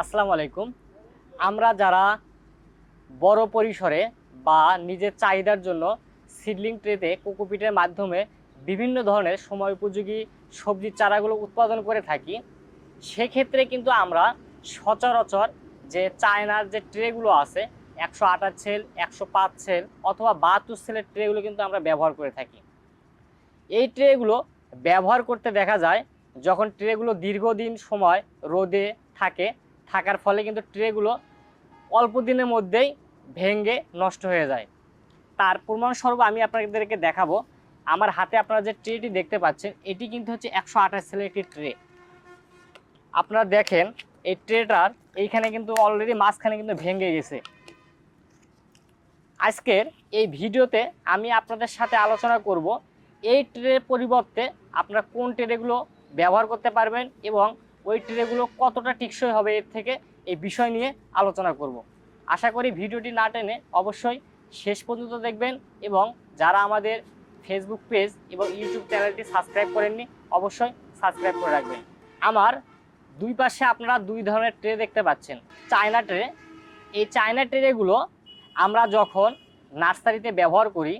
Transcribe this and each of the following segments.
আসসালামু আলাইকুম। আমরা যারা বড় পরিসরে বা নিজের চাহিদার জন্য সিডলিং ট্রেতে কোকোপিটের মাধ্যমে বিভিন্ন ধরনের সময় উপযোগী সবজির চারাগুলো উৎপাদন করে থাকি, সেক্ষেত্রে কিন্তু আমরা সচরাচর যে চায়নার যে ট্রেগুলো আছে 128 সেল, 105 সেল অথবা 72 সেলের ট্রেগুলো কিন্তু আমরা ব্যবহার করে থাকি। এই ট্রেগুলো ব্যবহার করতে দেখা যায় যখন ট্রেগুলো দীর্ঘদিন সময় রোদে থাকার ফলে কিন্তু ট্রেগুলো অল্প দিনের মধ্যেই ভেঙে নষ্ট হয়ে যায়। তার প্রমাণস্বরূপ আমি আপনাদেরকে দেখাবো। আমার হাতে আপনারা যে ট্রেটি দেখতে পাচ্ছেন, এটি কিন্তু হচ্ছে 128 সেলের একটি ট্রে। আপনারা দেখেন এই ট্রেটার এইখানে কিন্তু অলরেডি মাঝখানে কিন্তু ভেঙে গেছে। আজকের এই ভিডিওতে আমি আপনাদের সাথে আলোচনা করব এই ট্রের পরিবর্তে আপনারা কোন ট্রেগুলো ব্যবহার করতে পারবেন এবং ওই ট্রেগুলো কতটা টেকসই হবে এর থেকে, এই বিষয় নিয়ে আলোচনা করব। আশা করি ভিডিওটি না টেনে অবশ্যই শেষ পর্যন্ত দেখবেন এবং যারা আমাদের ফেসবুক পেজ এবং ইউটিউব চ্যানেলটি সাবস্ক্রাইব করেননি অবশ্যই সাবস্ক্রাইব করে রাখবেন। আমার দুই পাশে আপনারা দুই ধরনের ট্রে দেখতে পাচ্ছেন। চায়না ট্রে, এই চায়না ট্রেগুলো আমরা যখন নার্সারিতে ব্যবহার করি,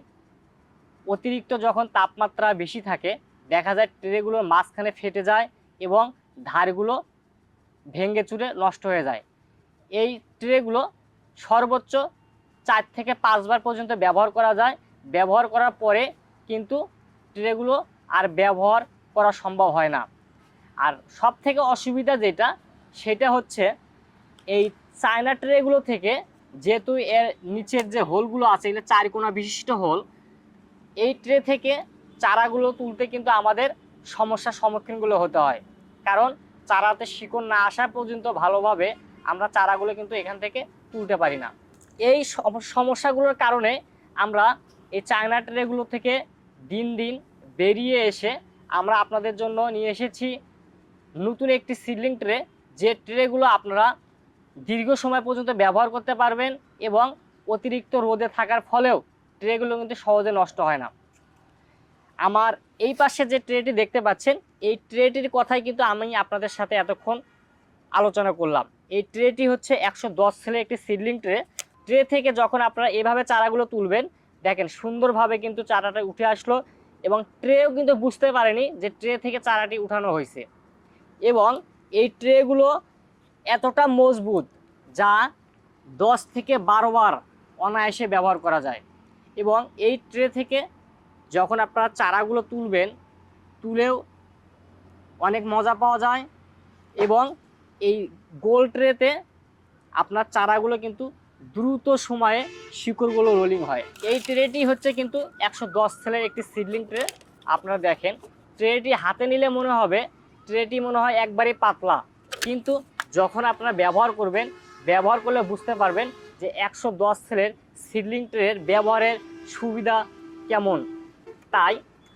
অতিরিক্ত যখন তাপমাত্রা বেশি থাকে দেখা যায় ট্রেগুলোর মাঝখানে ফেটে যায় এবং ধারগুলো ভেঙে চুরে নষ্ট হয়ে যায়। এই ট্রেগুলো সর্বোচ্চ 4 থেকে 5 বার পর্যন্ত ব্যবহার করা যায়। ব্যবহার করার পরে কিন্তু ট্রেগুলো আর ব্যবহার করা সম্ভব হয় না। আর সব থেকে অসুবিধা যেটা, সেটা হচ্ছে এই চায়না ট্রেগুলো থেকে যেহেতু এর নিচের যে হোলগুলো আছে এগুলো 4 কোণা বিশিষ্ট হোল, এই ট্রে থেকে চারাগুলো তুলতে কিন্তু আমাদের সমস্যার সম্মুখীনগুলো হতে হয়। কারণ চারাতে শিকড় না আসা পর্যন্ত ভালোভাবে আমরা চারাগুলো কিন্তু এখান থেকে তুলতে পারি না। এই সমস্যাগুলোর কারণে আমরা এই চায়না ট্রেগুলো থেকে দিন দিন বেরিয়ে এসে আমরা আপনাদের জন্য নিয়ে এসেছি নতুন একটি সিডলিং ট্রে, যে ট্রেগুলো আপনারা দীর্ঘ সময় পর্যন্ত ব্যবহার করতে পারবেন এবং অতিরিক্ত রোদে থাকার ফলেও ট্রেগুলো কিন্তু সহজে নষ্ট হয় না। আমার এই পাশে যে ট্রেটি দেখতে পাচ্ছেন, এই ট্রেটির কথাই কিন্তু আমি আপনাদের সাথে এতক্ষণ আলোচনা করলাম। এই ট্রেটি হচ্ছে 110 সেলের একটি সিডলিং ট্রে। ট্রে থেকে যখন আপনারা এভাবে চারাগুলো তুলবেন, দেখেন সুন্দরভাবে কিন্তু চারাটা উঠে আসলো এবং ট্রেও কিন্তু বুঝতে পারেনি যে ট্রে থেকে চারাটি উঠানো হয়েছে। এবং এই ট্রেগুলো এতটা মজবুত যা 10 থেকে 12 বার অনায়াসে ব্যবহার করা যায়। এবং এই ট্রে থেকে যখন আপনারা চারাগুলো তুলবেন, তুলেও অনেক মজা পাওয়া যায় এবং এই গোল ট্রেতে আপনার চারাগুলো কিন্তু দ্রুত সময়ে শিকড়গুলো রোলিং হয়। এই ট্রেটি হচ্ছে কিন্তু 110 সেলের একটি সিডলিং ট্রে। আপনারা দেখেন ট্রেটি হাতে নিলে মনে হবে ট্রেটি মনে হয় একবারই পাতলা, কিন্তু যখন আপনারা ব্যবহার করবেন, ব্যবহার করলে বুঝতে পারবেন যে 110 সেলের সিডলিং ট্রের ব্যবহারের সুবিধা কেমন। তাই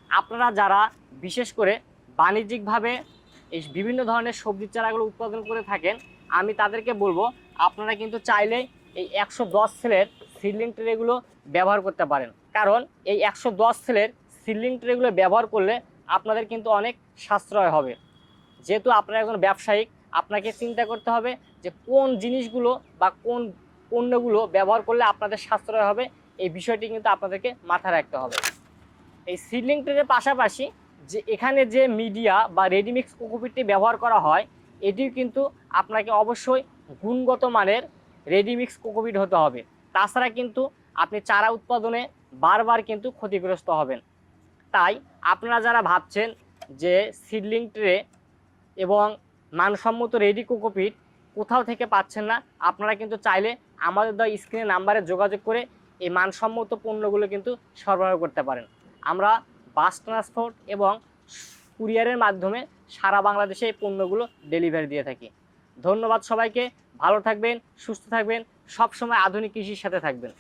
আপনারা যারা বিশেষ করে বাণিজ্যিকভাবে এই বিভিন্ন ধরনের সবজির চারাগুলো উৎপাদন করে থাকেন, আমি তাদেরকে বলবো আপনারা কিন্তু চাইলে এই 110 সেলের সিডলিং ট্রেগুলো ব্যবহার করতে পারেন। কারণ এই 110 সেলের সিডলিং ট্রেগুলো ব্যবহার করলে আপনাদের কিন্তু অনেক সাশ্রয় হবে। যেহেতু আপনারা একজন ব্যবসায়িক, আপনাকে চিন্তা করতে হবে যে কোন জিনিসগুলো বা কোন পণ্যগুলো ব্যবহার করলে আপনাদের সাশ্রয় হবে, এই বিষয়টি কিন্তু আপনাদেরকে মাথায় রাখতে হবে। এই সিডলিং ট্রের পাশাপাশি যে এখানে যে মিডিয়া বা রেডিমিক্স কোকোপিটটি ব্যবহার করা হয়, এটিও কিন্তু আপনাকে অবশ্যই গুণগত মানের রেডিমিক্স কোকোপিট হতে হবে। তাছাড়া কিন্তু আপনি চারা উৎপাদনে বারবার কিন্তু ক্ষতিগ্রস্ত হবেন। তাই আপনারা যারা ভাবছেন যে সিডলিং ট্রে এবং মানসম্মত রেডি কোকোপিট কোথাও থেকে পাচ্ছেন না, আপনারা কিন্তু চাইলে আমাদের দেওয়া স্ক্রিনে নাম্বারে যোগাযোগ করে এই মানসম্মত পণ্যগুলো কিন্তু সরবরাহ করতে পারেন। আমরা বাস ট্রান্সপোর্ট এবং কুরিয়ারের মাধ্যমে সারা বাংলাদেশে এই পণ্যগুলো ডেলিভারি দিয়ে থাকি। ধন্যবাদ সবাইকে। ভালো থাকবেন, সুস্থ থাকবেন, সবসময় আধুনিক কৃষির সাথে থাকবেন।